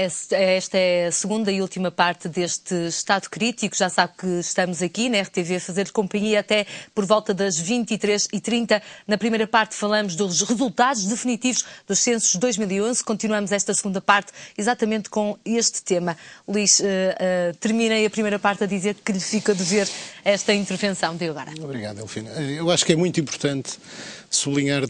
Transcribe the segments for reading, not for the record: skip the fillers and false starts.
esta é a segunda e última parte deste Estado Crítico. Já sabe que estamos aqui na RTV a fazer companhia até por volta das 23h30. Na primeira parte falamos dos resultados definitivos dos censos de 2011. Continuamos esta segunda parte exatamente com este tema. Luís, terminei a primeira parte a dizer que lhe fica a dever esta intervenção. Digo agora. Obrigado, Delfina. Eu acho que é muito importante sublinhar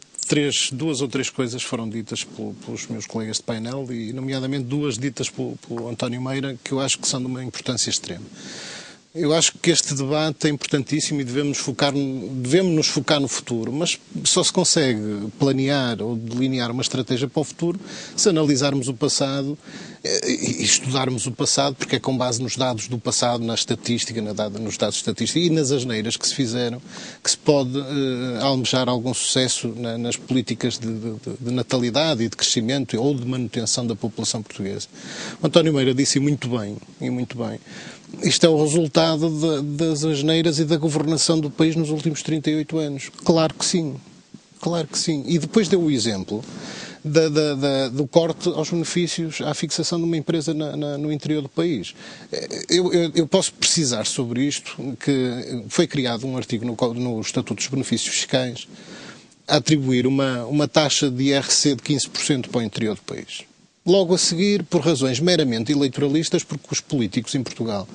duas ou três coisas foram ditas pelos meus colegas de painel e, nomeadamente, duas ditas pelo António Meira, que eu acho que são de uma importância extrema. Eu acho que este debate é importantíssimo e devemos nos focar no futuro, mas só se consegue planear ou delinear uma estratégia para o futuro se analisarmos o passado e estudarmos o passado, porque é com base nos dados do passado, na estatística, nos dados estatísticos e nas asneiras que se fizeram, que se pode almejar algum sucesso nas políticas de natalidade e de crescimento ou de manutenção da população portuguesa. O António Meira disse muito bem, isto é o resultado das asneiras e da governação do país nos últimos 38 anos. Claro que sim. Claro que sim. E depois deu o exemplo do corte aos benefícios, à fixação de uma empresa no interior do país. Eu posso precisar sobre isto, que foi criado um artigo no Estatuto dos Benefícios Fiscais a atribuir uma taxa de IRC de 15% para o interior do país. Logo a seguir, por razões meramente eleitoralistas, porque os políticos em Portugal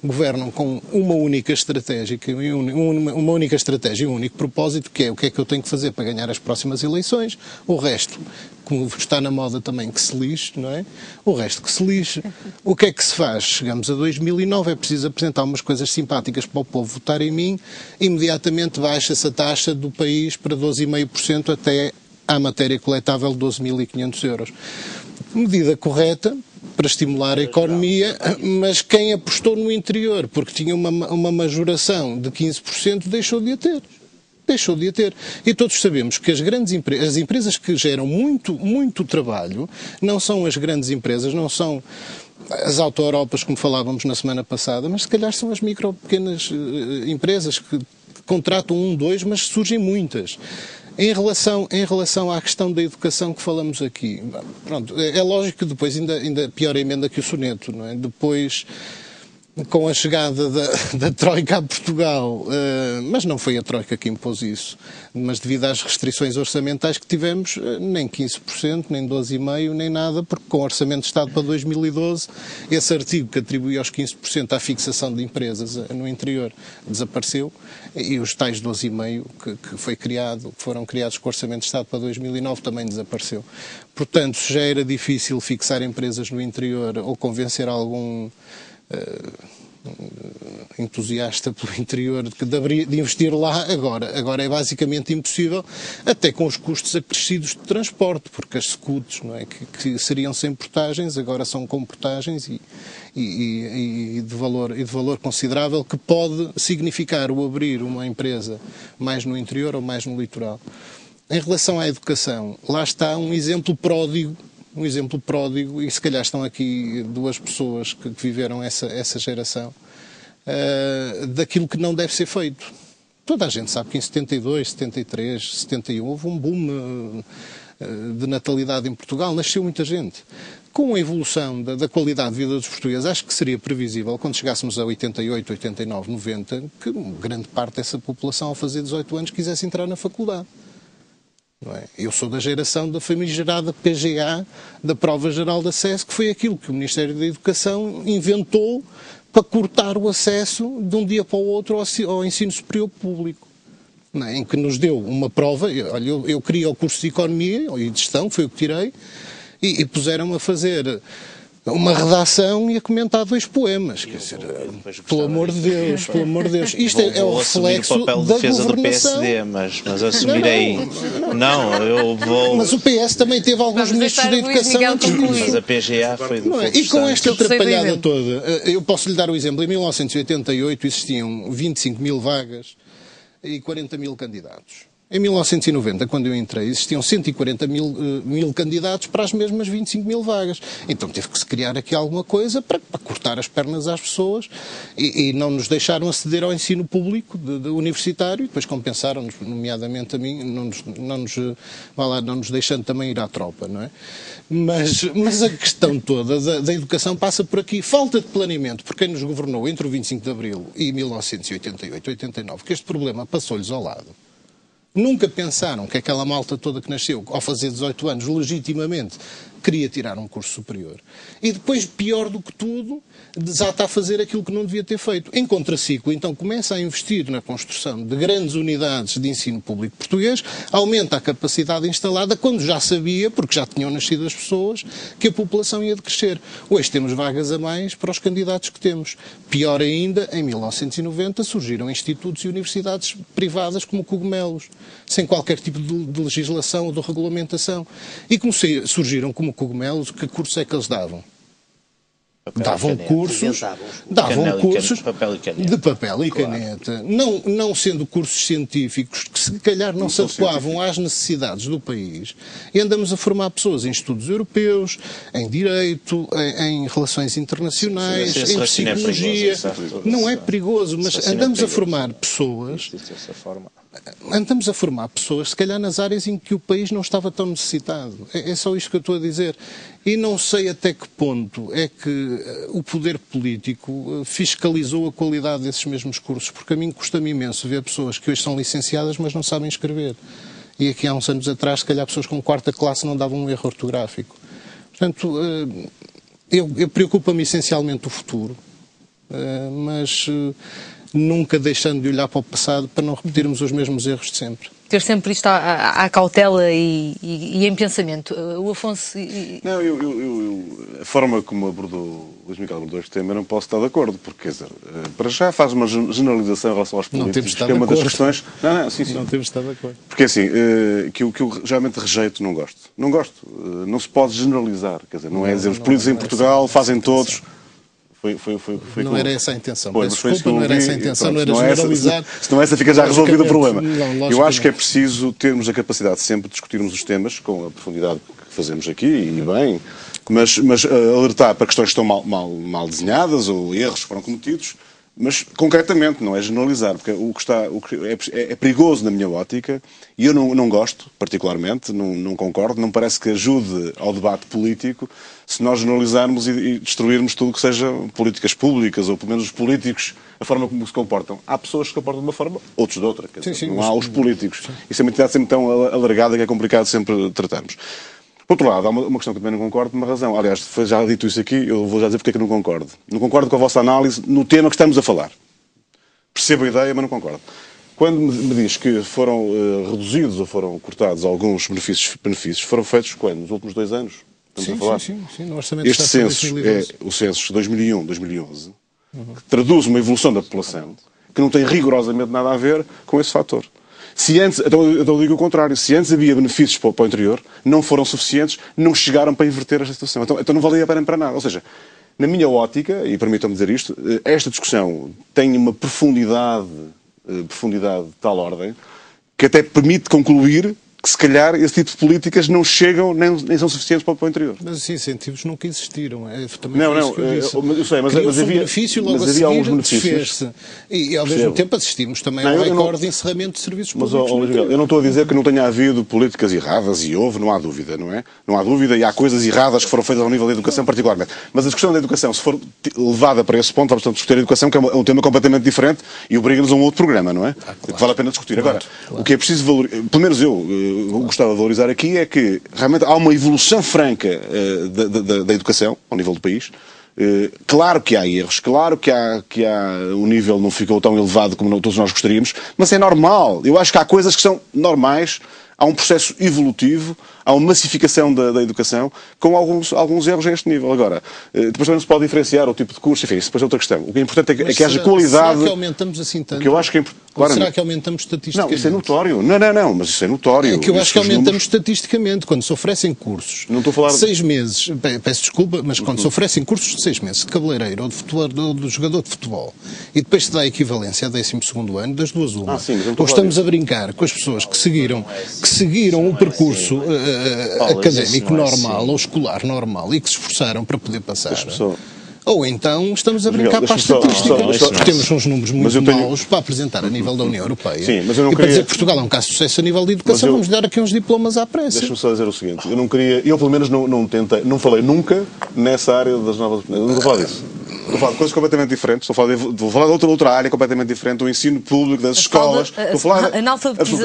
governam com uma única estratégia e um único propósito, que é o que é que eu tenho que fazer para ganhar as próximas eleições. O resto, como está na moda também, que se lixe, não é? O resto que se lixe. O que é que se faz? Chegamos a 2009, é preciso apresentar umas coisas simpáticas para o povo votar em mim, imediatamente baixa-se a taxa do país para 12,5% até à matéria coletável de 12.500 euros. Medida correta para estimular a economia, mas quem apostou no interior, porque tinha uma majoração de 15%, deixou de a ter. Deixou de a ter. E todos sabemos que as empresas que geram muito trabalho, não são as grandes empresas, não são as auto-europas, como falávamos na semana passada, mas se calhar são as pequenas empresas que contratam 1, 2, mas surgem muitas. Em relação à questão da educação que falamos aqui, pronto, é lógico que depois ainda pior emenda que o soneto, não é? Depois, com a chegada da Troika a Portugal, mas não foi a Troika que impôs isso, mas devido às restrições orçamentais que tivemos, nem 15%, nem 12,5%, nem nada, porque com o Orçamento de Estado para 2012, esse artigo que atribui aos 15% à fixação de empresas no interior desapareceu, e os tais 12,5% que foram criados com o Orçamento de Estado para 2009 também desapareceu. Portanto, se já era difícil fixar empresas no interior ou convencer algum entusiasta pelo interior de investir lá, agora é basicamente impossível, até com os custos acrescidos de transporte, porque as scooters, não é, que seriam sem portagens, agora são com portagens e de valor considerável, que pode significar o abrir uma empresa mais no interior ou mais no litoral. Em relação à educação, lá está um exemplo pródigo, e se calhar estão aqui duas pessoas que viveram essa geração, daquilo que não deve ser feito. Toda a gente sabe que em 72, 73, 71 houve um boom de natalidade em Portugal, nasceu muita gente. Com a evolução da qualidade de vida dos portugueses, acho que seria previsível, quando chegássemos a 88, 89, 90, que grande parte dessa população, ao fazer 18 anos, quisesse entrar na faculdade. Não é? Eu sou da geração da famigerada PGA, da Prova Geral de Acesso, que foi aquilo que o Ministério da Educação inventou para cortar o acesso de um dia para o outro ao ensino superior público. Não é? Em que nos deu uma prova, eu queria o curso de Economia e de Gestão, foi o que tirei, e puseram-me a fazer uma redação e a comentar 2 poemas. Quer dizer, pelo amor de Deus. Isto é o reflexo o papel de da defesa do governação. PSD, mas assumirei. Não, eu vou. Mas o PS também teve alguns ministros da Educação antes disso. Mas a PGA foi do E com esta atrapalhada toda, eu posso lhe dar o exemplo. Em 1988 existiam 25 mil vagas e 40 mil candidatos. Em 1990, quando eu entrei, existiam 140 mil candidatos para as mesmas 25 mil vagas. Então teve que se criar aqui alguma coisa para cortar as pernas às pessoas e não nos deixaram aceder ao ensino público de universitário e depois compensaram-nos, nomeadamente a mim, não nos deixando também ir à tropa, não é? Mas a questão toda da educação passa por aqui. Falta de planeamento por quem nos governou entre o 25 de Abril e 1988, 89, que este problema passou-lhes ao lado. Nunca pensaram que aquela malta toda que nasceu, ao fazer 18 anos, legitimamente queria tirar um curso superior. E depois, pior do que tudo, desata a fazer aquilo que não devia ter feito. Em contraciclo, então, começa a investir na construção de grandes unidades de ensino público português, aumenta a capacidade instalada, quando já sabia, porque já tinham nascido as pessoas, que a população ia decrescer. Hoje temos vagas a mais para os candidatos que temos. Pior ainda, em 1990 surgiram institutos e universidades privadas como cogumelos, sem qualquer tipo de legislação ou de regulamentação. E como surgiram como cogumelos, que cursos é que eles davam? Davam cursos de papel e caneta. Não sendo cursos científicos que se calhar não se adequavam às necessidades do país. E andamos a formar pessoas em estudos europeus, em direito, em relações internacionais, em psicologia. Não é perigoso, mas andamos a formar pessoas... Andamos a formar pessoas, se calhar, nas áreas em que o país não estava tão necessitado. É só isto que eu estou a dizer. E não sei até que ponto é que o poder político fiscalizou a qualidade desses mesmos cursos, porque a mim custa-me imenso ver pessoas que hoje são licenciadas, mas não sabem escrever. E aqui há uns anos atrás, se calhar, pessoas com quarta classe não davam um erro ortográfico. Portanto, eu preocupa-me essencialmente o futuro, mas... nunca deixando de olhar para o passado para não repetirmos os mesmos erros de sempre. Ter sempre isto à cautela e em pensamento. O Afonso... Não, a forma como o Luís Miguel abordou este tema, eu não posso estar de acordo, porque, quer dizer, para já faz uma generalização em relação aos políticos, não temos que é uma das questões... Sim. Não temos estado de acordo. Porque, assim, que eu realmente rejeito, não gosto. Não gosto. Não se pode generalizar, quer dizer, não é dizer os políticos em Portugal fazem todos... Não era essa a intenção. Pois, desculpa, não era essa a intenção, não era generalizar. Se não é essa, fica já resolvido o problema. Eu acho que é preciso termos a capacidade sempre de discutirmos os temas com a profundidade que fazemos aqui, e bem, mas alertar para questões que estão mal desenhadas ou erros que foram cometidos, mas concretamente, não é generalizar, porque é perigoso na minha ótica, e eu não gosto, particularmente, não concordo, não parece que ajude ao debate político se nós generalizarmos e destruirmos tudo que seja políticas públicas, ou pelo menos os políticos, a forma como se comportam. Há pessoas que se comportam de uma forma, outros de outra. Não há os políticos. Isso é uma entidade sempre tão alargada que é complicado sempre tratarmos. Por outro lado, há uma questão que também não concordo, por uma razão. Aliás, foi já dito isso aqui, eu vou já dizer porque é que não concordo. Não concordo com a vossa análise no tema que estamos a falar. Percebo a ideia, mas não concordo. Quando me diz que foram reduzidos ou foram cortados alguns benefícios, foram feitos quando? Nos últimos 2 anos? Estamos a falar? Sim, no orçamento este censo é o censo de 2001-2011, que traduz uma evolução da população que não tem rigorosamente nada a ver com esse fator. Se antes, então eu digo o contrário, se antes havia benefícios para o interior, não foram suficientes, não chegaram para inverter esta situação. Então não valia a pena para nada. Ou seja, na minha ótica, e permitam-me dizer isto, esta discussão tem uma profundidade de tal ordem que até permite concluir que, se calhar, esse tipo de políticas não chegam nem são suficientes para o interior. Mas os incentivos nunca existiram. Eu sei, mas havia benefício, logo mas havia alguns benefícios. E, ao mesmo tempo, assistimos também ao recorde de encerramento de serviços públicos. Eu não estou a dizer que não tenha havido políticas erradas, e houve, não há dúvida, não é? Não há dúvida, e há coisas erradas que foram feitas ao nível da educação, particularmente. Mas a discussão da educação, se for levada para esse ponto, vamos discutir a educação, que é um tema completamente diferente, e obriga-nos a um outro programa, não é? Claro. Que vale a pena discutir. Agora, o que é preciso valorizar, pelo menos eu gostava de valorizar aqui, é que realmente há uma evolução franca da educação ao nível do país. Claro que há erros, claro que o nível não ficou tão elevado como todos nós gostaríamos, mas é normal. Eu acho que há coisas que são normais, há um processo evolutivo, há uma massificação da educação com alguns erros a este nível. Agora, depois também se pode diferenciar o tipo de curso, enfim, isso depois é outra questão. O que é importante é que haja qualidade. Será que aumentamos assim tanto? O que eu acho que é Ou será que aumentamos estatisticamente? Não, isso é notório. Não, mas isso é notório. É que eu acho que aumentamos estatisticamente. Quando se oferecem cursos não estou a falar 6 meses, peço desculpa, mas quando se oferecem cursos de 6 meses de cabeleireiro ou de futebol, de jogador de futebol, e depois se dá a equivalência a 12º ano, das duas uma. Ou estamos a brincar com as pessoas que seguiram o percurso académico normal ou escolar normal e que se esforçaram para poder passar. Ou então estamos a brincar para a estatística. Temos uns números muito maus para apresentar a nível da União Europeia. Sim, mas eu não e para dizer que Portugal é um caso de sucesso a nível de educação, vamos dar aqui uns diplomas à pressa. Deixa-me só dizer o seguinte, eu pelo menos não tentei, não falei nunca nessa área das novas... Não estou a falar disso. Estou a falar de coisas completamente diferentes, vou falar de outra área completamente diferente, do ensino público, das escolas.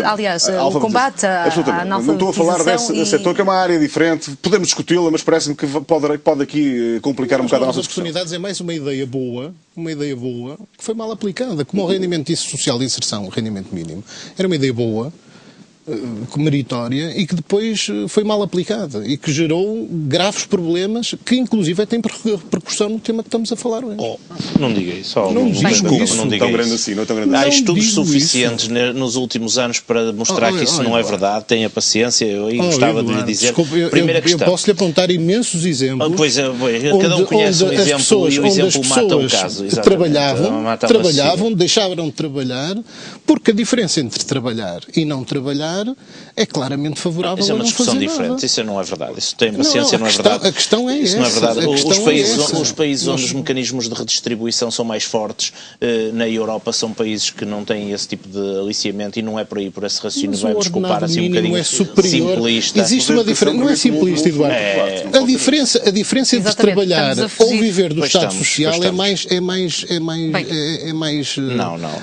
Aliás, o combate à analfabetização. Não estou a falar desse setor, que é uma área diferente, podemos discuti-la, mas parece-me que pode aqui complicar um bocado a nossa discussão. É mais uma ideia boa, que foi mal aplicada, como o rendimento social de inserção, o rendimento mínimo, era uma ideia boa, meritória, e que depois foi mal aplicada e que gerou graves problemas que inclusive têm repercussão no tema que estamos a falar hoje. Não diga isso. Não diga isso. Não diga tão grande assim, não é tão grande assim. Há estudos suficientes nos últimos anos para mostrar que isso não é verdade. Tenha paciência, eu gostava de lhe dizer. Desculpe, primeira questão. Eu posso-lhe apontar imensos exemplos. Pois é, cada um conhece um exemplo e o exemplo mata o caso. Que trabalhavam, deixaram de trabalhar, porque a diferença entre trabalhar e não trabalhar é claramente favorável. Isso é uma discussão diferente. Nada. Isso não é verdade. Isso tem paciência, não é verdade. A questão é isso essa. Não é verdade. Os países onde os mecanismos de redistribuição são mais fortes, na Europa, são países que não têm esse tipo de aliciamento e não é por aí, por esse raciocínio. Vai-me desculpar assim um bocadinho simplista. Existe uma diferença. Não é simplista, Eduardo. A diferença entre trabalhar ou viver do Estado Social é mais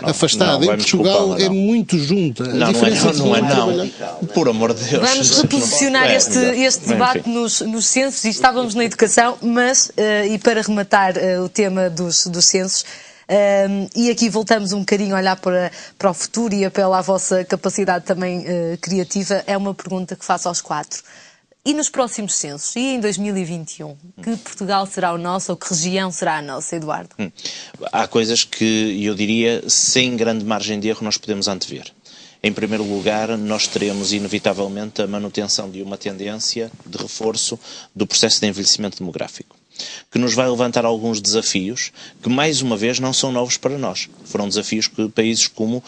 afastada. Em Portugal é muito junta. A diferença não é. Por amor de Deus. Vamos reposicionar este debate nos censos, e estávamos na educação, mas, e para rematar o tema dos censos, e aqui voltamos um bocadinho a olhar para o futuro e apelo à vossa capacidade também criativa, é uma pergunta que faço aos 4. E nos próximos censos, e em 2021, que Portugal será o nosso ou que região será a nossa, Eduardo? Há coisas que eu diria, sem grande margem de erro, nós podemos antever. Em primeiro lugar, nós teremos inevitavelmente a manutenção de uma tendência de reforço do processo de envelhecimento demográfico, que nos vai levantar alguns desafios que, mais uma vez, não são novos para nós. Foram desafios que países como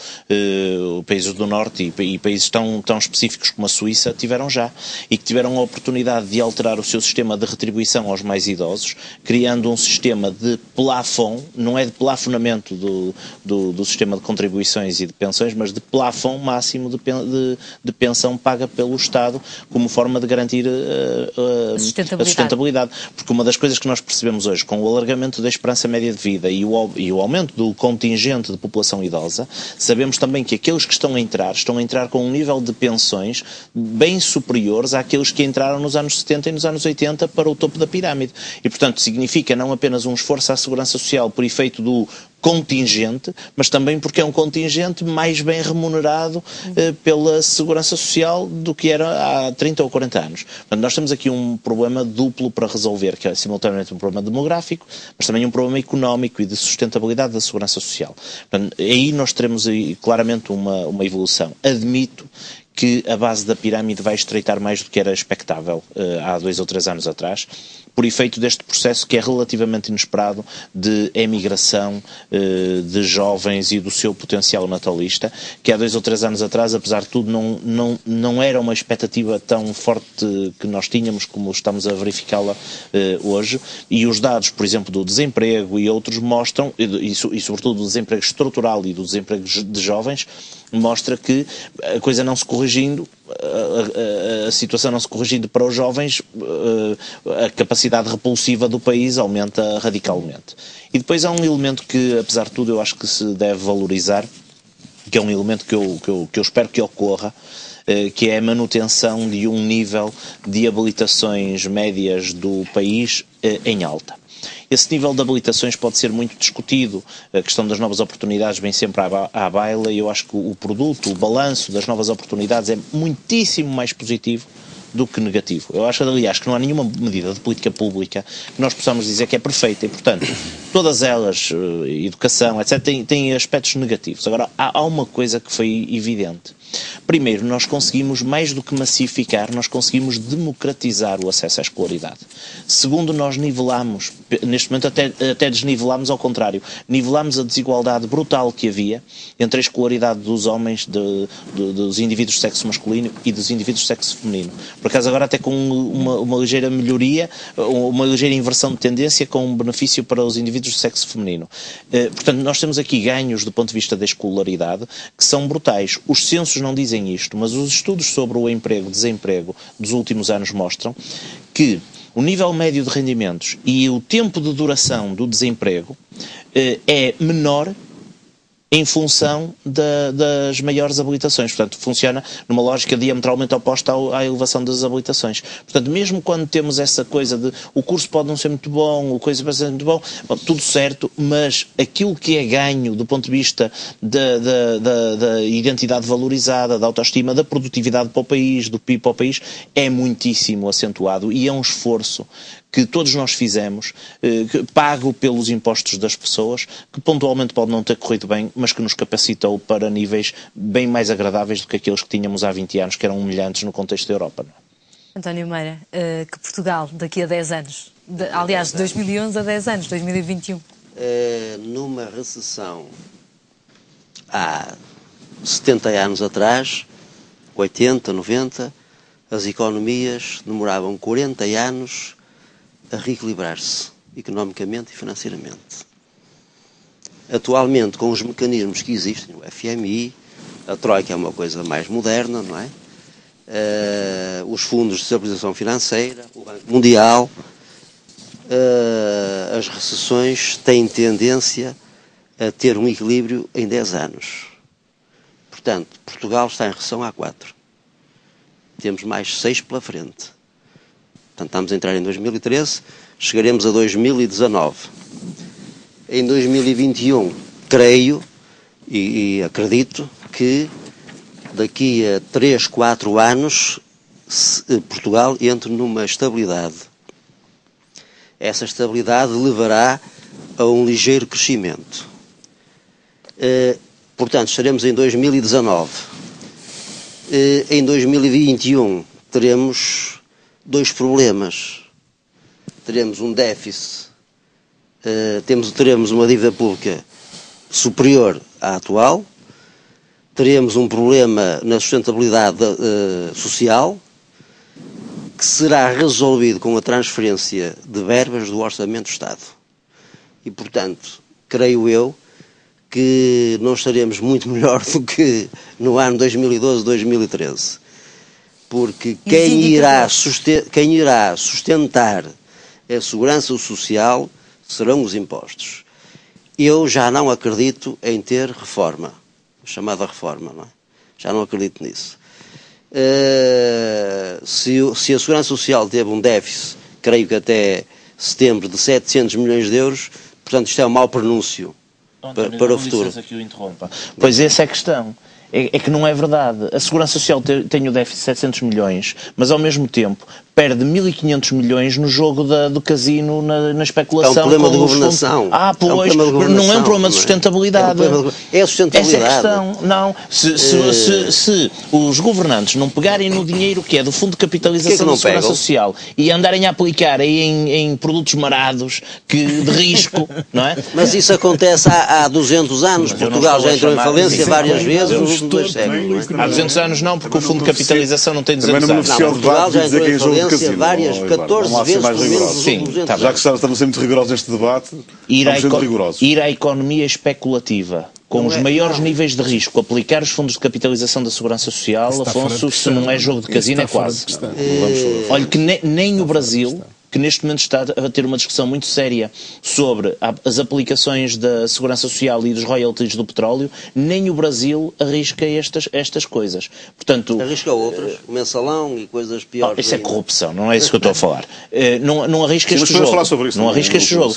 países do Norte e países tão específicos como a Suíça tiveram já, e que tiveram a oportunidade de alterar o seu sistema de retribuição aos mais idosos, criando um sistema de plafond, não é de plafonamento do sistema de contribuições e de pensões, mas de plafond máximo de pensão paga pelo Estado, como forma de garantir a sustentabilidade. Porque uma das coisas que nós percebemos hoje, com o alargamento da esperança média de vida e o aumento do contingente de população idosa, sabemos também que aqueles que estão a entrar com um nível de pensões bem superiores àqueles que entraram nos anos 70 e nos anos 80 para o topo da pirâmide. E, portanto, significa não apenas um esforço à segurança social por efeito do contingente, mas também porque é um contingente mais bem remunerado pela segurança social do que era há 30 ou 40 anos. Portanto, nós temos aqui um problema duplo para resolver, que é simultaneamente um problema demográfico, mas também um problema económico e de sustentabilidade da segurança social. Portanto, aí nós teremos claramente uma evolução. Admito que a base da pirâmide vai estreitar mais do que era expectável há 2 ou 3 anos atrás, por efeito deste processo que é relativamente inesperado de emigração de jovens e do seu potencial natalista, que há 2 ou 3 anos atrás, apesar de tudo, não era uma expectativa tão forte que nós tínhamos como estamos a verificá-la hoje, e os dados, por exemplo, do desemprego e outros mostram, e sobretudo do desemprego estrutural e do desemprego de jovens, mostra que a coisa não se corrigindo, a situação não se corrigindo para os jovens, a capacidade repulsiva do país aumenta radicalmente. E depois há um elemento que, apesar de tudo, eu acho que se deve valorizar, que é um elemento que eu espero que ocorra, que é a manutenção de um nível de habilitações médias do país em alta. Esse nível de habilitações pode ser muito discutido, a questão das novas oportunidades vem sempre à baila, e eu acho que o produto, o balanço das novas oportunidades é muitíssimo mais positivo do que negativo. Eu acho, aliás, que não há nenhuma medida de política pública que nós possamos dizer que é perfeita e, portanto, todas elas, educação, etc., têm aspectos negativos. Agora, há uma coisa que foi evidente. Primeiro, nós conseguimos, mais do que massificar, nós conseguimos democratizar o acesso à escolaridade. Segundo, nós nivelamos, neste momento até desnivelamos ao contrário, nivelamos a desigualdade brutal que havia entre a escolaridade dos homens, dos indivíduos de sexo masculino e dos indivíduos de sexo feminino. Por acaso agora até com uma ligeira melhoria, uma ligeira inversão de tendência com um benefício para os indivíduos de sexo feminino. Portanto, nós temos aqui ganhos do ponto de vista da escolaridade que são brutais. Os censos não dizem isto, mas os estudos sobre o emprego e desemprego dos últimos anos mostram que o nível médio de rendimentos e o tempo de duração do desemprego é menor em função das maiores habilitações. Portanto, funciona numa lógica diametralmente oposta à elevação das habilitações. Portanto, mesmo quando temos essa coisa de o curso pode não ser muito bom, o coisa pode ser muito bom, tudo certo, mas aquilo que é ganho do ponto de vista da identidade valorizada, da autoestima, da produtividade para o país, do PIB para o país, é muitíssimo acentuado e é um esforço que todos nós fizemos, pago pelos impostos das pessoas, que pontualmente pode não ter corrido bem, mas que nos capacitou para níveis bem mais agradáveis do que aqueles que tínhamos há 20 anos, que eram humilhantes no contexto da Europa. António Meira, que Portugal daqui a 10 anos, aliás, de 2011 a 10 anos, 2021? Numa recessão há 70 anos atrás, 80, 90, as economias demoravam 40 anos a reequilibrar-se economicamente e financeiramente. Atualmente, com os mecanismos que existem, o FMI, a Troika é uma coisa mais moderna, não é? Os fundos de estabilização financeira, o Banco Mundial, as recessões têm tendência a ter um equilíbrio em 10 anos. Portanto, Portugal está em recessão há 4. Temos mais 6 pela frente. Portanto, estamos a entrar em 2013, chegaremos a 2019. Em 2021, creio e acredito que daqui a 3, 4 anos Portugal entre numa estabilidade. Essa estabilidade levará a um ligeiro crescimento. Portanto, estaremos em 2019. Em 2021 teremos 2 problemas. Teremos um déficit, teremos uma dívida pública superior à atual, teremos um problema na sustentabilidade social, que será resolvido com a transferência de verbas do Orçamento do Estado. E, portanto, creio eu que não estaremos muito melhor do que no ano 2012, 2013. Porque quem irá sustentar a segurança social serão os impostos. Eu já não acredito em ter reforma, chamada reforma, não é? Já não acredito nisso. Se a segurança social teve um déficit, creio que até setembro, de 700 milhões de euros, portanto isto é um mau prenúncio para o futuro. Que o interrompa. Pois essa é a questão. É que não é verdade. A Segurança Social tem o déficit de 700 milhões, mas ao mesmo tempo perde 1.500 milhões no jogo do casino, na especulação. É um problema de governação. Pois, não é um problema de sustentabilidade. É a sustentabilidade. Essa é a questão. Não. Se os governantes não pegarem no dinheiro que é do Fundo de Capitalização da Segurança Social e andarem a aplicar em produtos marados de risco, não é? Mas isso acontece há 200 anos. Portugal já entrou em falência várias vezes nos últimos 2 séculos. Há 200 anos não, porque o Fundo de Capitalização não tem 200 anos. Portugal já entrou em falência várias, 14 vezes pelo menos. Sim, já que estamos a ser muito rigorosos neste debate, vamos ser rigorosos. Ir à economia especulativa com os maiores níveis de risco, aplicar os fundos de capitalização da Segurança Social, Afonso, se não é jogo de casino, é quase. Olha que nem o Brasil, que neste momento está a ter uma discussão muito séria sobre as aplicações da Segurança Social e dos royalties do petróleo, nem o Brasil arrisca estas coisas. Portanto, arrisca outras, o mensalão e coisas piores. Isso é corrupção, não é isso que eu estou a falar. Não arrisca este jogo. Falar sobre isso, não arrisca este jogo.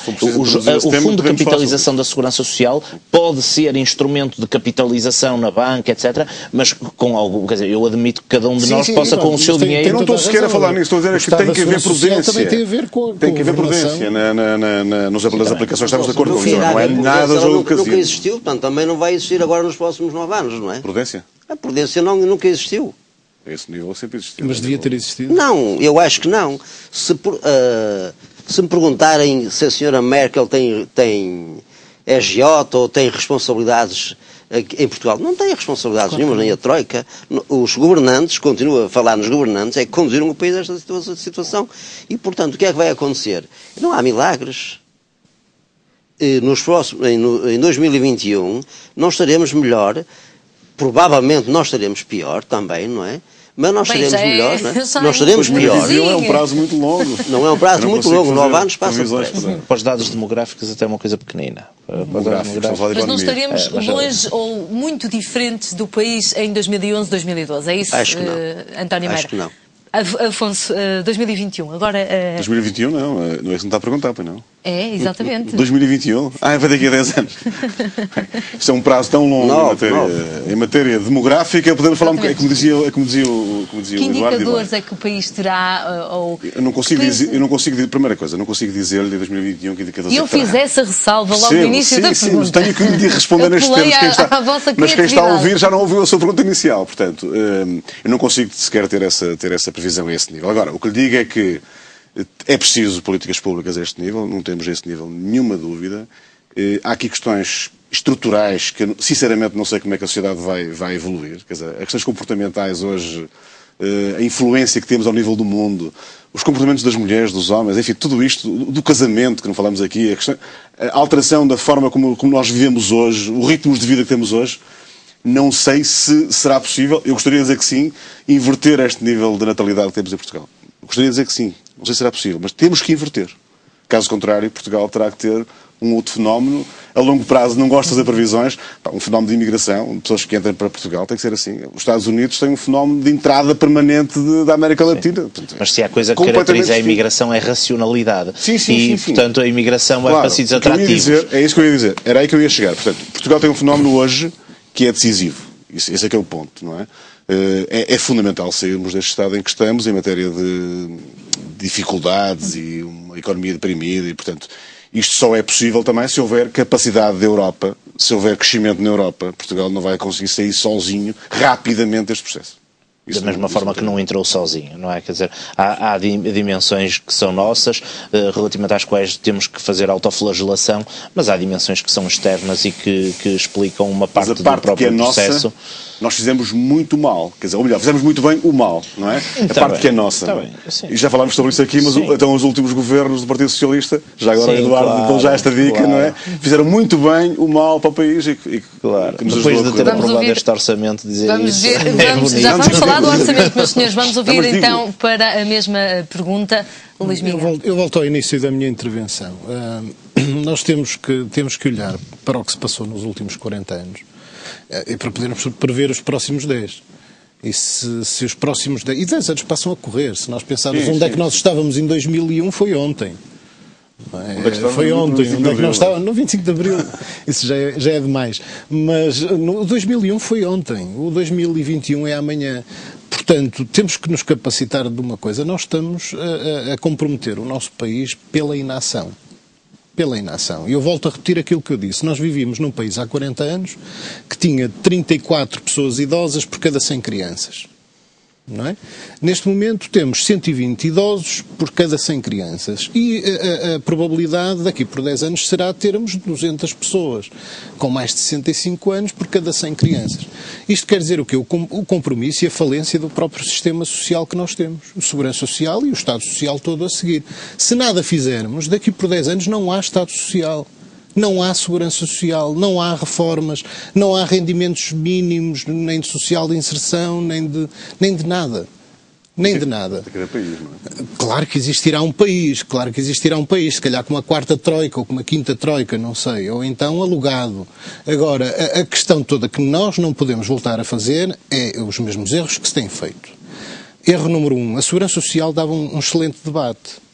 O Fundo de Capitalização da Segurança Social pode ser instrumento de capitalização na banca, etc., mas com algo, quer dizer, eu admito que cada um de nós possa com o seu dinheiro... Eu não estou sequer a falar nisso, estou a dizer que tem que haver prudência. Também tem a ver com tem que haver prudência nas aplicações, estamos de acordo com isso. Não é nada jogo casino. Nunca existiu, portanto, também não vai existir agora nos próximos 9 anos, não é? Prudência? A prudência nunca existiu. A esse nível sempre existiu. Mas devia ter existido? Não, eu acho que não. Se me perguntarem se a senhora Merkel é agiota ou tem responsabilidades em Portugal, não tem responsabilidades nenhuma, nem a Troika. Os governantes, continuo a falar nos governantes, é que conduziram o país a esta situação. E, portanto, o que é que vai acontecer? Não há milagres. Em 2021 não estaremos melhor, provavelmente nós estaremos pior também, não é? Mas nós estaremos melhor, não é? Nós estaremos pior. Não é um prazo muito longo. Não é um prazo muito longo, 9 anos passa depressa. Para os dados demográficos até é uma coisa pequenina. Mas não estaríamos longe ou muito diferentes do país em 2011, 2012, é isso, acho que não. António Meira? Acho que não. Afonso, 2021, agora... 2021 não é isso que me está a perguntar, pois não? É, exatamente. 2021? Vai daqui a 10 anos. Isto é um prazo tão longo em matéria demográfica, podemos falar, como dizia o Eduardo. Que indicadores é que o país terá? Eu não consigo dizer, primeira coisa, não consigo dizer-lhe em 2021 que indicadores e eu fiz essa ressalva logo no início da pergunta. Sim, tenho que lhe responder nestes termos. Mas quem está a ouvir já não ouviu a sua pergunta inicial. Portanto, eu não consigo sequer ter essa previsão a esse nível. Agora, o que lhe digo é que é preciso políticas públicas a este nível, não temos a esse nível nenhuma dúvida. Há aqui questões estruturais que, sinceramente, não sei como é que a sociedade vai evoluir. Quer dizer, as questões comportamentais hoje, a influência que temos ao nível do mundo, os comportamentos das mulheres, dos homens, enfim, tudo isto, do casamento, que não falamos aqui, a alteração da forma como nós vivemos hoje, os ritmos de vida que temos hoje, não sei se será possível, eu gostaria de dizer que sim, inverter este nível de natalidade que temos em Portugal. Eu gostaria de dizer que sim, não sei se será possível, mas temos que inverter. Caso contrário, Portugal terá que ter um outro fenómeno. A longo prazo, não gosto de fazer previsões, um fenómeno de imigração, pessoas que entram para Portugal, tem que ser assim. Os Estados Unidos têm um fenómeno de entrada permanente da América Latina. Portanto, mas se há coisa que caracteriza a imigração é racionalidade. Sim. Portanto, a imigração vai para sítios atrativos. É isso que eu ia dizer. Era aí que eu ia chegar. Portanto, Portugal tem um fenómeno hoje que é decisivo. Esse é que é o ponto, não é? É fundamental sairmos deste estado em que estamos, em matéria de dificuldades e uma economia deprimida e, portanto, isto só é possível também se houver capacidade da Europa, se houver crescimento na Europa. Portugal não vai conseguir sair sozinho rapidamente deste processo. Da mesma forma que não entrou sozinho, não é? Quer dizer, há dimensões que são nossas, relativamente às quais temos que fazer autoflagelação, mas há dimensões que são externas e que explicam uma parte do próprio processo. Nós fizemos muito mal, quer dizer, ou melhor, fizemos muito bem o mal, não é? A parte que é nossa. E já falámos sobre isso aqui, mas então os últimos governos do Partido Socialista, já agora o Eduardo deu já esta dica, não é? Fizeram muito bem o mal para o país e claro. Depois de ter aprovado este orçamento, dizer isso já vamos falar do orçamento, meus senhores, vamos ouvir então para a mesma pergunta. Luís Miguel. Eu volto ao início da minha intervenção. Nós temos que olhar para o que se passou nos últimos 40 anos e para podermos prever os próximos 10. E se os próximos 10... E 10 anos passam a correr. Se nós pensarmos onde é que nós estávamos em 2001, foi ontem. Foi ontem. Onde é que nós estávamos? No 25 de Abril. Isso já é demais. Mas o 2001 foi ontem. O 2021 é amanhã. Portanto, temos que nos capacitar de uma coisa. Nós estamos a comprometer o nosso país pela inação. Pela inação. E eu volto a repetir aquilo que eu disse. Nós vivíamos num país há 40 anos que tinha 34 pessoas idosas por cada 100 crianças. Não é? Neste momento temos 120 idosos por cada 100 crianças e a probabilidade daqui por 10 anos será termos 200 pessoas com mais de 65 anos por cada 100 crianças. Isto quer dizer o quê? O compromisso e a falência do próprio sistema social que nós temos. A Segurança Social e o Estado Social todo a seguir. Se nada fizermos, daqui por 10 anos não há Estado Social. Não há segurança social, não há reformas, não há rendimentos mínimos, nem de social de inserção, nem de nada. Nem de nada. Claro que existirá um país, se calhar com uma quarta troika ou com uma quinta troika, não sei, ou então alugado. Agora, a questão toda que nós não podemos voltar a fazer é os mesmos erros que se têm feito. Erro número 1, a Segurança Social dava um excelente debate.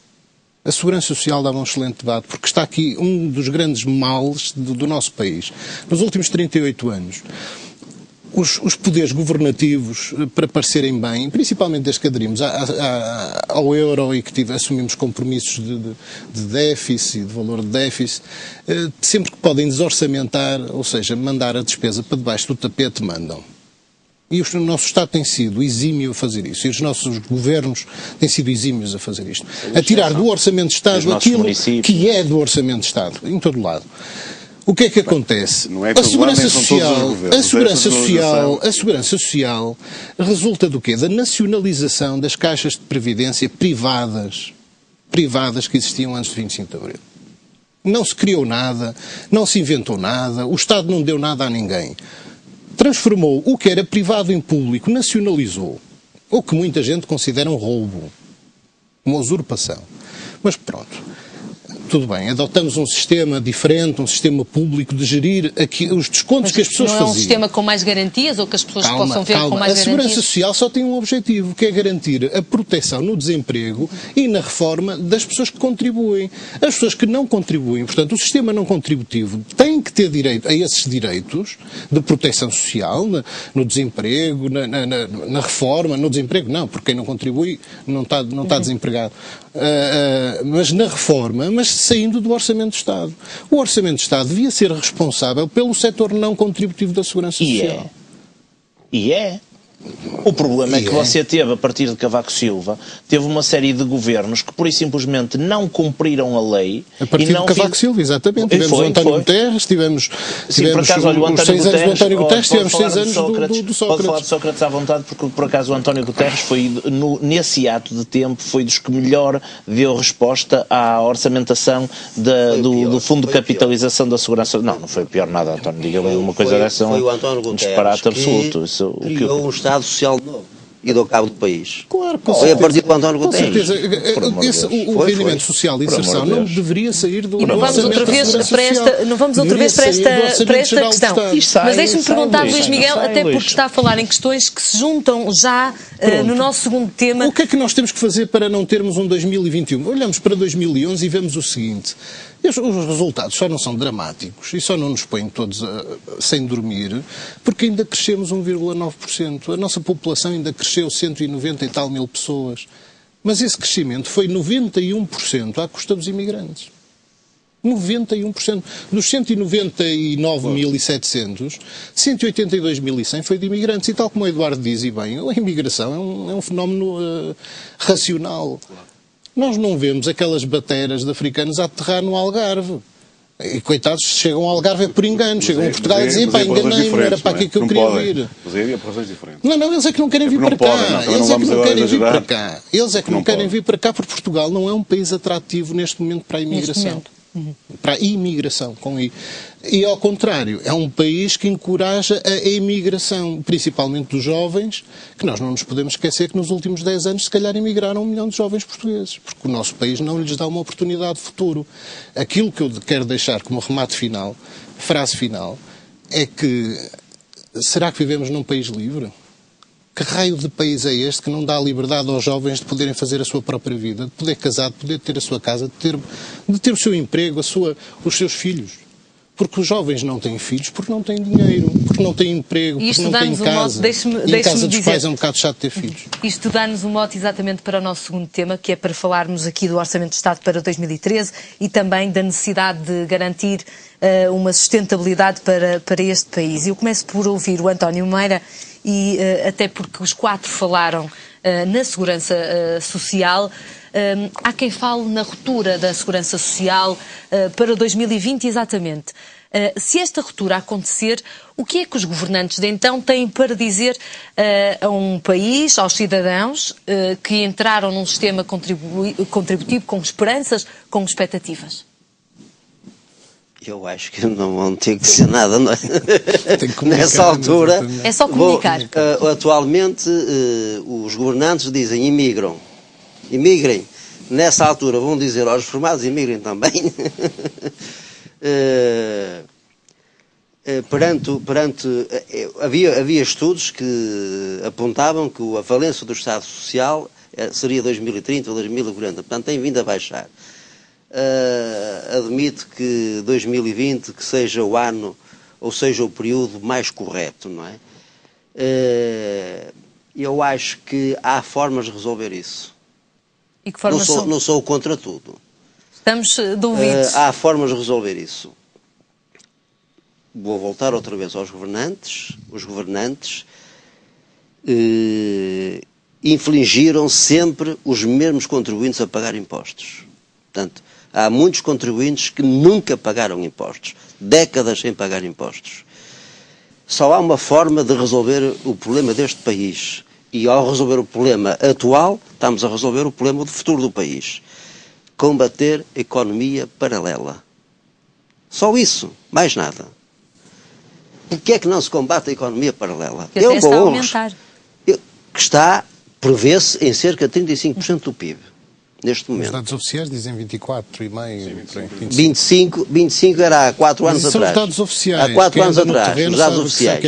A Segurança Social dava um excelente debate, porque está aqui um dos grandes males do nosso país. Nos últimos 38 anos, os poderes governativos, para parecerem bem, principalmente desde que aderimos ao euro e que assumimos compromissos de déficit, de valor de déficit, sempre que podem desorçamentar, ou seja, mandar a despesa para debaixo do tapete, mandam. E o nosso Estado tem sido exímio a fazer isso. E os nossos governos têm sido exímios a fazer isto. A tirar do Orçamento de Estado aquilo que é do Orçamento de Estado, em todo lado. O que é que acontece? A Segurança Social resulta do quê? Da nacionalização das caixas de previdência privadas que existiam antes de 25 de Abril. Não se criou nada, não se inventou nada, o Estado não deu nada a ninguém. Transformou o que era privado em público, nacionalizou. O que muita gente considera um roubo, uma usurpação. Mas pronto. Tudo bem, adotamos um sistema diferente, um sistema público de gerir aqui os descontos que as pessoas faziam. Não é um sistema com mais garantias ou que as pessoas possam ver com mais garantias? A Segurança Social só tem um objetivo, que é garantir a proteção no desemprego e na reforma das pessoas que contribuem. As pessoas que não contribuem, portanto, o sistema não contributivo tem que ter direito a esses direitos de proteção social, no desemprego, na reforma, no desemprego não, porque quem não contribui não está desempregado. Mas na reforma, mas saindo do Orçamento de Estado. O Orçamento de Estado devia ser responsável pelo setor não contributivo da Segurança Social. E é. O problema é que você teve, a partir de Cavaco Silva, teve uma série de governos que, pura e simplesmente, não cumpriram a lei. A partir de Cavaco Silva, exatamente. Tivemos o António Guterres, tivemos os 6 anos do António Guterres, tivemos 6 anos do Sócrates. Pode falar de Sócrates à vontade, porque, por acaso, o António Guterres foi, nesse ato de tempo, foi dos que melhor deu resposta à orçamentação do Fundo de Capitalização da Segurança. Não foi pior nada, António. Diga-me uma coisa dessa, um disparate absoluto. Criou um Estado Social novo e do cabo do país. Claro, foi a partir do António Guterres. Com certeza. O rendimento social de inserção não deveria sair do não vamos outra vez para esta questão. Mas deixe-me perguntar, Luís Miguel, até porque está a falar em questões que se juntam já no nosso segundo tema. O que é que nós temos que fazer para não termos um 2021? Olhamos para 2011 e vemos o seguinte. Os resultados só não são dramáticos e só não nos põem todos sem dormir porque ainda crescemos 1,9%. A nossa população ainda cresceu 190 e tal mil pessoas. Mas esse crescimento foi 91% à custa dos imigrantes. 91%. Dos 199.700, 182.100 foi de imigrantes. E tal como o Eduardo diz, e bem, a imigração é um fenómeno racional. Nós não vemos aquelas bateras de africanos a aterrar no Algarve. E coitados, chegam ao Algarve por engano. Chegam a Portugal e dizem, pá, enganei-me, não era para aqui que eu queria vir. Mas aí havia por razões diferentes. Não, eles é que não querem vir para cá. Eles é que não querem vir para cá. Eles é que não querem vir para cá porque Portugal não é um país atrativo neste momento para a imigração. Para a imigração, com I. E ao contrário, é um país que encoraja a imigração, principalmente dos jovens, que nós não nos podemos esquecer que nos últimos 10 anos se calhar emigraram 1 milhão de jovens portugueses, porque o nosso país não lhes dá uma oportunidade de futuro. Aquilo que eu quero deixar como remate final, frase final, é que será que vivemos num país livre? Que raio de país é este que não dá a liberdade aos jovens de poderem fazer a sua própria vida, de poder casar, de poder ter a sua casa, de ter o seu emprego, os seus filhos? Porque os jovens não têm filhos porque não têm dinheiro, porque não têm emprego, porque não têm casa. E a casa dos pais é um bocado chato ter filhos. Isto dá-nos um mote exatamente para o nosso segundo tema, que é para falarmos aqui do Orçamento de Estado para 2013 e também da necessidade de garantir uma sustentabilidade para este país. Eu começo por ouvir o António Meira, e até porque os 4 falaram na segurança social. Há quem fale na ruptura da segurança social para 2020 exatamente. Se esta ruptura acontecer, o que é que os governantes de então têm para dizer a um país, aos cidadãos que entraram num sistema contributivo com esperanças, com expectativas? Eu acho que não vão ter que dizer nada, não é? Nessa altura. É só comunicar. Atualmente, os governantes dizem imigrem. Nessa altura vão dizer aos reformados imigrem também. Havia estudos que apontavam que a falência do Estado Social seria 2030 ou 2040. Portanto, tem vindo a baixar. Admito que 2020 que seja o ano ou seja o período mais correto, não é? Eu acho que há formas de resolver isso. E que formas são? Não sou contra tudo. Estamos de ouvidos. Há formas de resolver isso. Vou voltar outra vez aos governantes. Os governantes infligiram sempre os mesmos contribuintes a pagar impostos. Portanto, há muitos contribuintes que nunca pagaram impostos. Décadas sem pagar impostos. Só há uma forma de resolver o problema deste país. E ao resolver o problema atual, estamos a resolver o problema do futuro do país. Combater a economia paralela. Só isso, mais nada. Porquê é que não se combate a economia paralela? Que até está a aumentar. Que está, prevê-se, em cerca de 35% do PIB, neste momento. Os dados oficiais dizem 24,5%. 25 era há 4 anos atrás. São os dados oficiais. Há 4 anos atrás, os dados oficiais.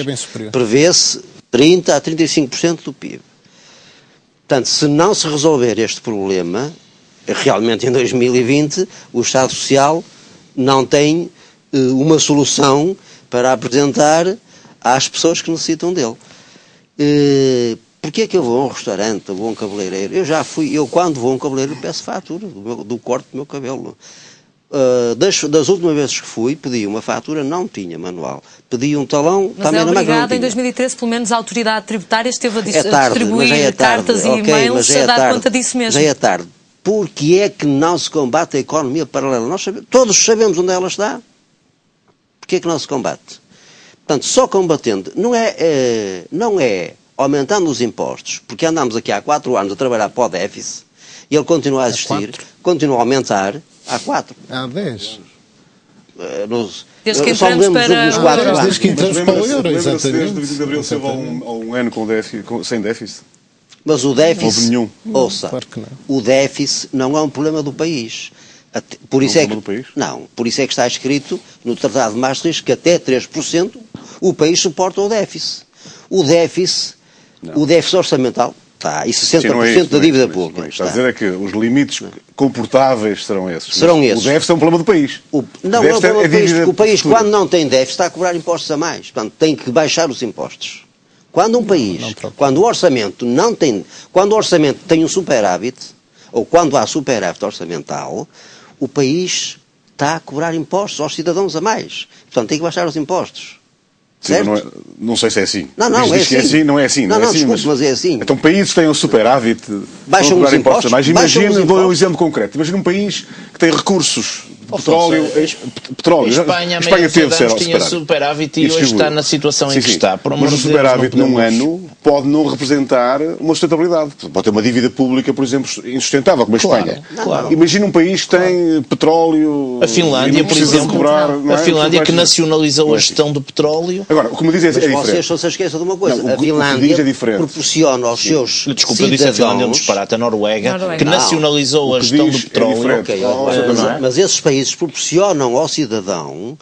Prevê-se 30% a 35% do PIB. Portanto, se não se resolver este problema, realmente em 2020, o Estado Social não tem uma solução para apresentar às pessoas que necessitam dele. Porquê é que eu vou a um restaurante, ou vou a um cabeleireiro? Eu quando vou a um cabeleireiro peço fatura do corte do meu cabelo. Das últimas vezes que fui, pedi uma fatura, não tinha manual. Pedi um talão, mas também é na máquina não tinha. Em 2013, pelo menos a autoridade tributária esteve a tarde, distribuir cartas e e-mails a dar conta disso mesmo. Já é tarde. Porque é que não se combate a economia paralela? Todos sabemos onde ela está. Porquê é que não se combate? Portanto, só combatendo, não é aumentando os impostos, porque andamos aqui há 4 anos a trabalhar para o déficit, e ele continua a existir, continua a aumentar, há 4. Há 10. Desde que entramos para... Desde que entramos para o euro, exatamente. Desde o 20 de Abril esteve há um ano sem déficit. Mas o déficit, houve nenhum. Ouça, Claro que não. O déficit não é um problema do país. Por isso é que, por isso é que está escrito no Tratado de Maastricht que até 3% o país suporta o déficit. O déficit orçamental está, e 60% da dívida pública. Está a dizer é que os limites comportáveis serão esses. Serão esses. O déficit é um problema do país. Não é um problema do país, porque o país, quando não tem déficit, está a cobrar impostos a mais. Portanto, tem que baixar os impostos. Quando um país, quando o orçamento tem um superávit, ou quando há superávit orçamental, o país está a cobrar impostos aos cidadãos a mais. Portanto, tem que baixar os impostos. Sim, não sei se é assim. Não é assim. Não é assim. Desculpe, mas é assim. Então, países que têm um superávit, baixam os impostos. Mas imagina, dou um exemplo concreto. Imagina um país que tem recursos, petróleo. Espanha tinha superávit e hoje está na situação em que está. Mas o superávit num ano pode não representar uma sustentabilidade. Pode ter uma dívida pública, por exemplo, insustentável, como a Espanha. Imagina um país que tem petróleo. A Finlândia, por exemplo. A Finlândia que nacionalizou a gestão do petróleo. Agora, como dizem, é diferente. Vocês só se esqueçam de uma coisa. A Finlândia proporciona aos seus Desculpa, eu disse a Finlândia, um disparate. A Noruega, que nacionalizou a gestão do petróleo. Mas esses países proporcionam ao cidadão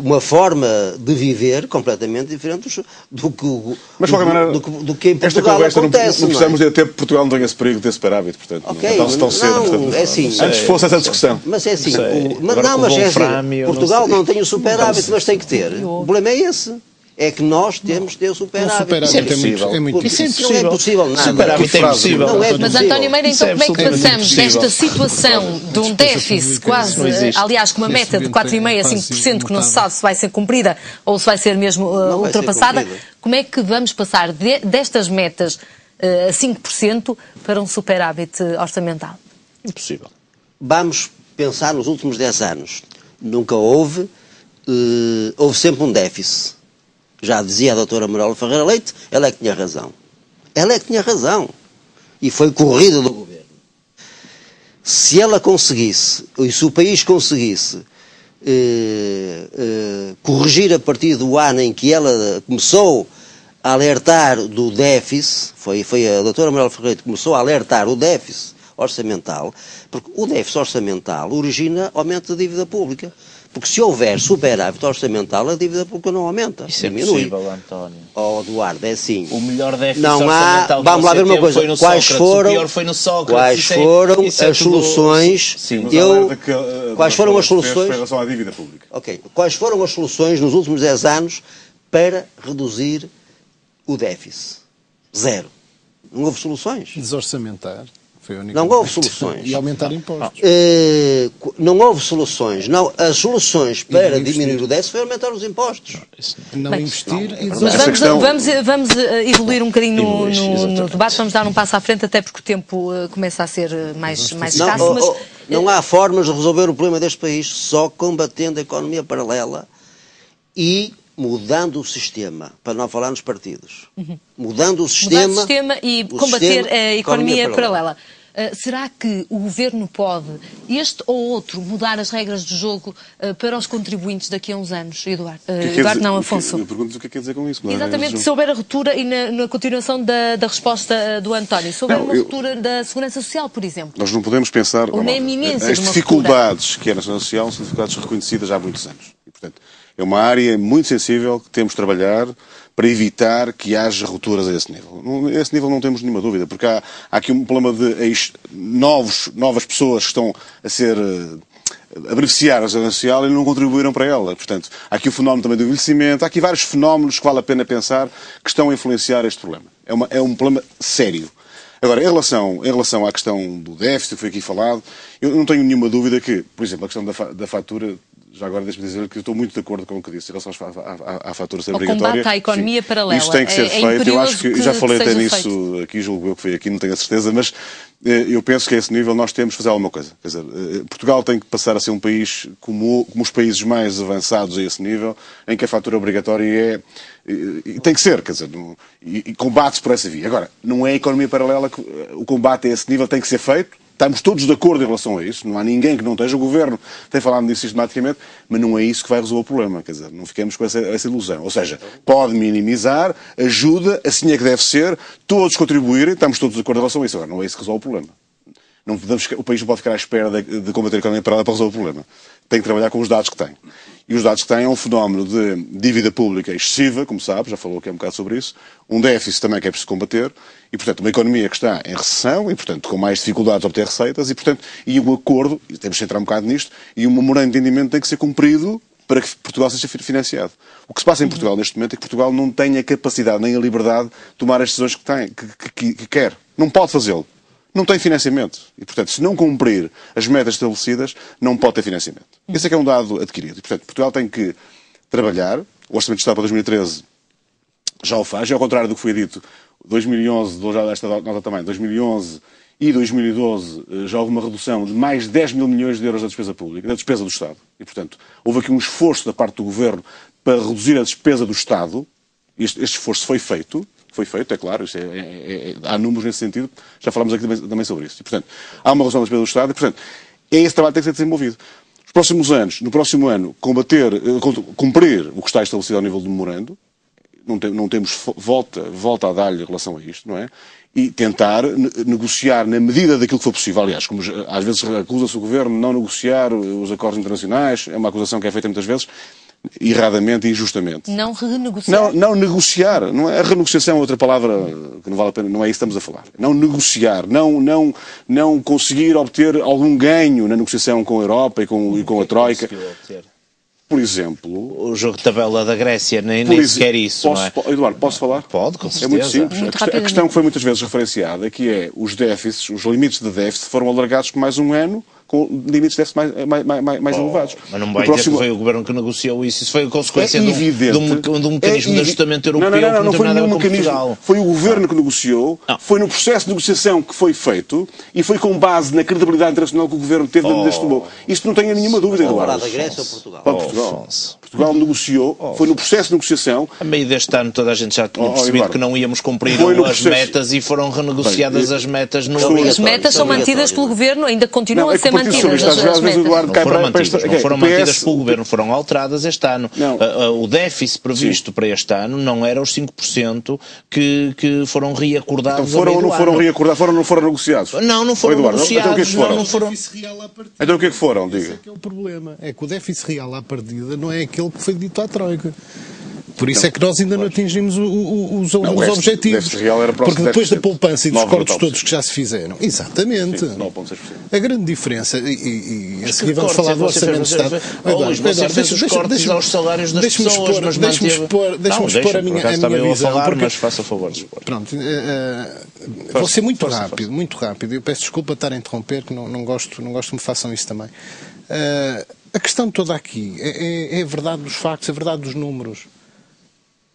uma forma de viver completamente diferente do que em Portugal acontece. Não precisamos de ter Portugal não tem esse perigo de ter superávit, portanto, não tão cedo. É assim. Antes fosse essa discussão. Mas é assim. Portugal não tem o superávit, mas tem que ter. O problema é esse. É que nós temos de ter o superávit. Isso é possível. Não é impossível nada. Superávit é impossível. Mas António Meira, então como é que passamos desta situação de um déficit quase, aliás, com uma meta de 4,5% a 5% que não se sabe se vai ser cumprida ou se vai ser mesmo ultrapassada, como é que vamos passar destas metas a 5% para um superávit orçamental? Impossível. Vamos pensar nos últimos 10 anos. Nunca houve sempre um déficit. Já dizia a doutora Manuela Ferreira Leite, ela é que tinha razão. Ela é que tinha razão. E foi corrida do governo. Se ela conseguisse, e se o país conseguisse corrigir a partir do ano em que ela começou a alertar do déficit, foi a doutora Manuela Ferreira que começou a alertar o déficit orçamental, porque o déficit orçamental origina aumento da dívida pública. Porque se houver superávit orçamental, a dívida pública não aumenta. Isso diminui. É possível, António. Oh, Eduardo, é assim. O melhor déficit não orçamental vamos lá ver uma coisa. Foi no quais Sócrates, foram, o pior foi no Sócrates. Quais foram as soluções? Sim. Quais foram as soluções? Em relação à dívida pública. Ok. Quais foram as soluções nos últimos 10 anos para reduzir o déficit? Zero. Não houve soluções. Desorçamentar. Foi a única não houve soluções. E aumentar impostos. Não houve soluções. Não, as soluções para diminuir o déficit foi aumentar os impostos. Não investir e mas vamos evoluir um bocadinho no debate, vamos dar um passo à frente, até porque o tempo começa a ser mais escasso. Não há formas de resolver o problema deste país só combatendo a economia paralela e mudando o sistema, para não falar nos partidos. Mudando o sistema e combater a economia paralela. Será que o Governo pode, este ou outro, mudar as regras do jogo para os contribuintes daqui a uns anos, Eduardo? Eduardo, não, Afonso. Eu pergunto o que é que quer dizer com isso. Exatamente, se houver a ruptura, e na continuação da resposta do António, se houver uma ruptura da Segurança Social, por exemplo. Nós não podemos pensar... Ou na iminência as dificuldades que é na Segurança Social são dificuldades reconhecidas há muitos anos. E, portanto, é uma área muito sensível que temos de trabalhar para evitar que haja rupturas a esse nível. A esse nível não temos nenhuma dúvida, porque há aqui um problema de novas pessoas que estão a beneficiar a Segurança Social e não contribuíram para ela. Portanto, há aqui o fenómeno também do envelhecimento, há aqui vários fenómenos que vale a pena pensar que estão a influenciar este problema. É um problema sério. Agora, em relação à questão do déficit que foi aqui falado, eu não tenho nenhuma dúvida que, por exemplo, a questão da fatura... Já agora deixe-me dizer que eu estou muito de acordo com o que disse em relação à fatura ser obrigatória. O combate à economia paralela. Isso tem que ser feito. Eu acho que já falei até nisso aqui, julgo eu que foi aqui, não tenho a certeza, mas eu penso que a esse nível nós temos que fazer alguma coisa. Quer dizer, Portugal tem que passar a ser um país como os países mais avançados a esse nível, em que a fatura obrigatória tem que ser, quer dizer, e combate-se por essa via. Agora, não é a economia paralela que o combate a esse nível tem que ser feito. Estamos todos de acordo em relação a isso, não há ninguém que não esteja, o Governo tem falado nisso sistematicamente, mas não é isso que vai resolver o problema, quer dizer, não fiquemos com essa ilusão. Ou seja, pode minimizar, ajuda, assim é que deve ser, todos contribuírem, estamos todos de acordo em relação a isso. Agora, não é isso que resolve o problema. O país não pode ficar à espera de combater a economia paralela para resolver o problema. Tem que trabalhar com os dados que tem. E os dados que têm é um fenómeno de dívida pública excessiva, como sabe, já falou aqui um bocado sobre isso, um déficit também que é preciso combater, e, portanto, uma economia que está em recessão, e, portanto, com mais dificuldades de obter receitas, e, portanto, um acordo, e temos que entrar um bocado nisto, e um memorando de entendimento tem que ser cumprido para que Portugal seja financiado. O que se passa em Portugal neste momento é que Portugal não tem a capacidade nem a liberdade de tomar as decisões que quer. Não pode fazê-lo. Não tem financiamento. E, portanto, se não cumprir as metas estabelecidas, não pode ter financiamento. Esse é que é um dado adquirido. E, portanto, Portugal tem que trabalhar. O Orçamento de Estado para 2013 já o faz. E, ao contrário do que foi dito, 2011, dou já esta nota também, 2011 e 2012 já houve uma redução de mais de 10 mil milhões de euros da despesa pública, da despesa do Estado. E, portanto, houve aqui um esforço da parte do Governo para reduzir a despesa do Estado. Este esforço foi feito, é claro, há números nesse sentido, já falámos aqui também sobre isso. E, portanto, há uma redução da despesa do Estado e, portanto, esse trabalho tem que ser desenvolvido. Nos próximos anos, no próximo ano, cumprir o que está estabelecido ao nível do memorando, não temos volta a dar-lhe em relação a isto, não é? E tentar negociar na medida daquilo que for possível. Aliás, como às vezes acusa-se o Governo de não negociar os acordos internacionais, é uma acusação que é feita muitas vezes, erradamente e injustamente. Não renegociar. Não negociar. Não é, a renegociação é outra palavra que não vale a pena, não é isso que estamos a falar. Não negociar, não conseguir obter algum ganho na negociação com a Europa e com a Troika. Por exemplo... O jogo de tabela da Grécia nem sequer isso, não é? Eduardo, posso falar? Pode, com certeza. É muito simples. A questão que foi muitas vezes referenciada, que é os déficits, os limites de déficit foram alargados por mais um ano, com limites de déficit mais elevados. Mas não vai dizer que foi o Governo que negociou isso. Isso foi a consequência de um mecanismo de ajustamento europeu que não teve nada a ver com Portugal. Foi o Governo que negociou, foi no processo de negociação que foi feito e foi com base na credibilidade internacional que o Governo teve das medidas que tomou. Isto não tenho nenhuma dúvida, Eduardo. Falar da Grécia ou Portugal? Portugal negociou, foi no processo de negociação... A meio deste ano toda a gente já tinha percebido que não íamos cumprir as metas e foram renegociadas as metas. As metas são mantidas pelo Governo, ainda continuam a ser mantidas. Não foram mantidas pelo Governo, foram alteradas este ano. O déficit previsto para este ano não era os 5% que foram reacordados. Então foram ou não foram reacordados? Não foram negociados? Não foram negociados. Então o que é que foram? Então o que é que foram? Diga. Esse é que é o problema. É que o déficit real à partida não é aquele que foi dito à Troika. Por isso é que nós ainda não atingimos os objetivos. Porque depois da poupança e dos cortes todos que já se fizeram. Exatamente. 9,6%. A grande diferença, e a seguir vamos falar do Orçamento de Estado. Você fez os cortes aos salários das pessoas, mas deixe-me expor a minha visão. Mas faça favor de expor. Pronto, vou ser muito rápido. Eu peço desculpa de estar a interromper, que não gosto que me façam isso também. A questão toda aqui é a verdade dos factos, a verdade dos números.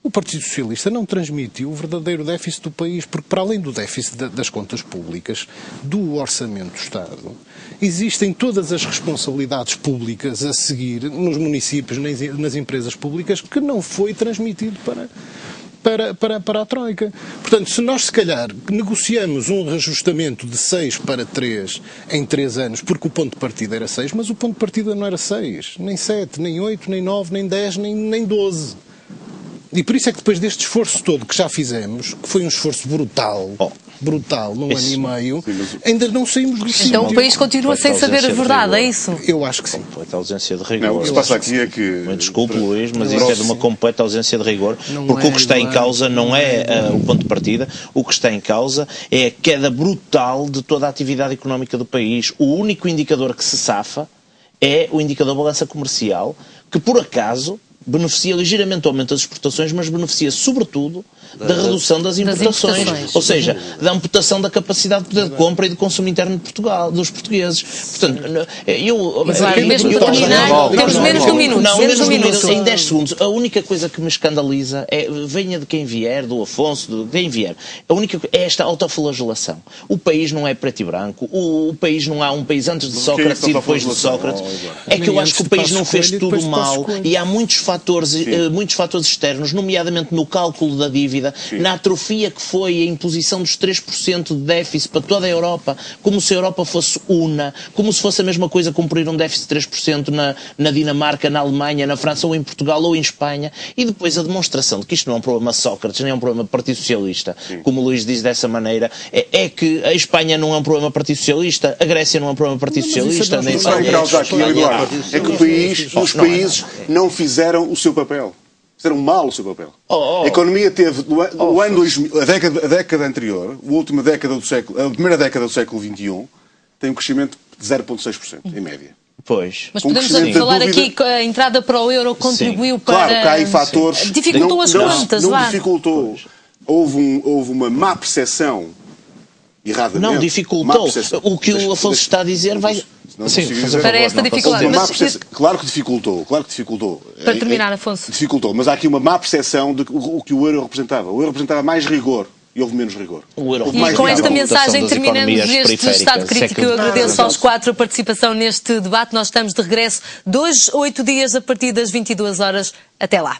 O Partido Socialista não transmitiu o verdadeiro déficit do país, porque para além do déficit das contas públicas, do orçamento do Estado, existem todas as responsabilidades públicas a seguir nos municípios, nas empresas públicas, que não foi transmitido para a Troika. Portanto, se nós se calhar negociamos um reajustamento de 6 para 3 em 3 anos, porque o ponto de partida era 6, mas o ponto de partida não era 6, nem 7, nem 8, nem 9, nem 10, nem 12. E por isso é que depois deste esforço todo que já fizemos, que foi um esforço brutal, num ano e meio, ainda não saímos do sítio. Então o país continua sem saber a verdade, é isso? Eu acho que sim. Completa ausência de rigor. Não, o que se passa aqui é que... Desculpe, Luís, mas isso é de uma completa ausência de rigor, porque o que está em causa não é o ponto de partida, o que está em causa é a queda brutal de toda a atividade económica do país. O único indicador que se safa é o indicador da balança comercial, que por acaso beneficia ligeiramente do aumento das exportações, mas beneficia sobretudo da redução das importações. Ou seja, da amputação da capacidade de poder de compra e de consumo interno de Portugal, dos portugueses. Portanto, mesmo para terminar, temos menos de um minuto. Em 10 segundos. A única coisa que me escandaliza venha de quem vier, do Afonso, de quem vier, é esta autoflagelação. O país não é preto e branco, o país não há um país antes de Sócrates e depois de Sócrates. É que eu acho que o país não fez tudo mal e há muitos fatores externos, nomeadamente no cálculo da dívida, na atrofia que foi a imposição dos 3% de déficit para toda a Europa, como se a Europa fosse una, como se fosse a mesma coisa cumprir um déficit de 3% na Dinamarca, na Alemanha, na França ou em Portugal ou em Espanha, e depois a demonstração de que isto não é um problema Sócrates, nem é um problema Partido Socialista, como o Luís diz dessa maneira, é que a Espanha não é um problema Partido Socialista, a Grécia não é um problema Partido Socialista, nem é que os países não fizeram o seu papel. Fizeram mal o seu papel. A economia teve, no ano 2000, a década anterior, a primeira década do século XXI, tem um crescimento de 0,6%, em média. Pois. Mas podemos falar aqui que a entrada para o euro contribuiu para... Claro, que há aí fatores... Dificultou as contas, não dificultou. Houve uma má percepção, erradamente. Não, dificultou. O que o Afonso está a dizer vai... Para esta dificuldade. Claro que dificultou. Para terminar, Afonso. Dificultou, mas há aqui uma má percepção de o que o euro representava. O euro representava mais rigor e houve menos rigor. E com esta mensagem terminamos este Estado Crítico. Eu agradeço aos 4 a participação neste debate. Nós estamos de regresso 2 a 8 dias a partir das 22 horas. Até lá.